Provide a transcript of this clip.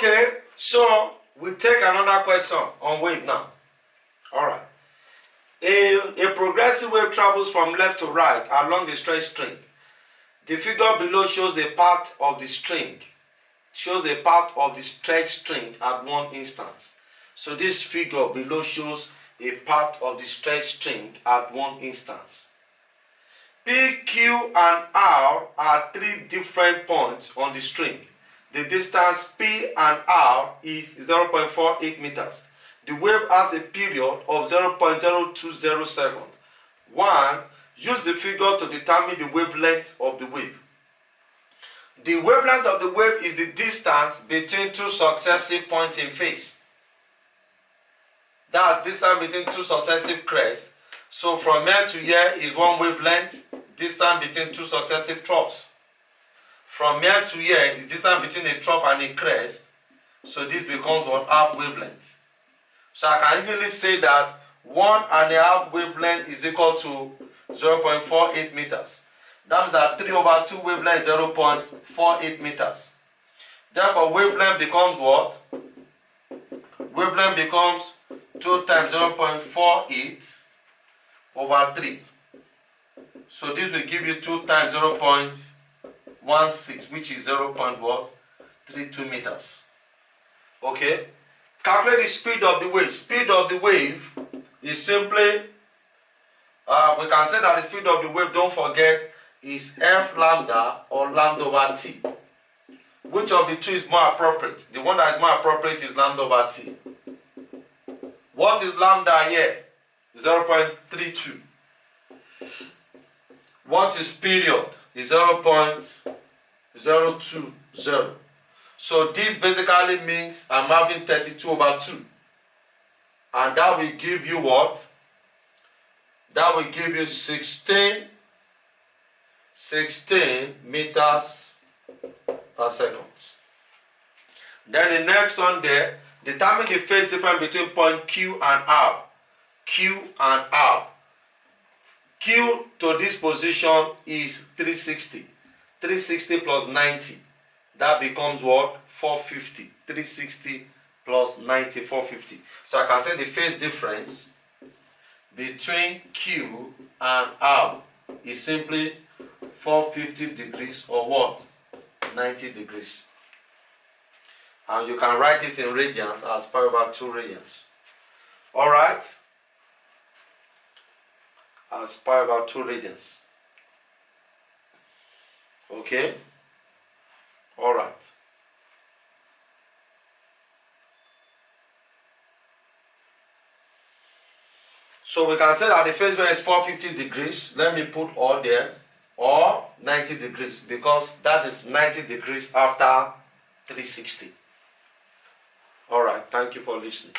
Okay, so we take another question on wave now. Alright. A progressive wave travels from left to right along a straight string. The figure below shows a part of the string. Shows a part of the stretched string at one instance. So this figure below shows a part of the stretched string at one instance. P, Q, and R are three different points on the string. The distance P and R is 0.48 meters. The wave has a period of 0.020 seconds. 1. Use the figure to determine the wavelength of the wave. The wavelength of the wave is the distance between two successive points in phase. That's distance between two successive crests. So from here to here is one wavelength, distance between two successive troughs. From here to here is distance between a trough and a crest. So this becomes one half wavelength. So I can easily say that 1.5 wavelength is equal to 0.48 meters. That means that 3 over 2 wavelength is 0.48 meters. Therefore, wavelength becomes what? Wavelength becomes 2 times 0.48 over 3. So this will give you 2 times 0.16, which is 0.32 meters. Okay? Calculate the speed of the wave. Speed of the wave is simply, we can say that the speed of the wave, don't forget, is f lambda or lambda over t. Which of the two is more appropriate? The one that is more appropriate is lambda over t. What is lambda here? 0.32. What is period? Is 0.020. So this basically means I'm having 32 over 2. And that will give you what? That will give you 16 meters per second. Then the next one there, determine the phase difference between point Q and R. Q and R. Q to this position is 360. 360 plus 90. That becomes what? 450. 360 plus 90, 450. So I can say the phase difference between Q and R is simply 450 degrees or what? 90 degrees. And you can write it in radians as pi over 2 radians. Alright? As pi over 2 radians. Okay? Alright. So we can say that the phase wave is 450 degrees. Let me put all there. Or 90 degrees, because that is 90 degrees after 360. Alright, thank you for listening.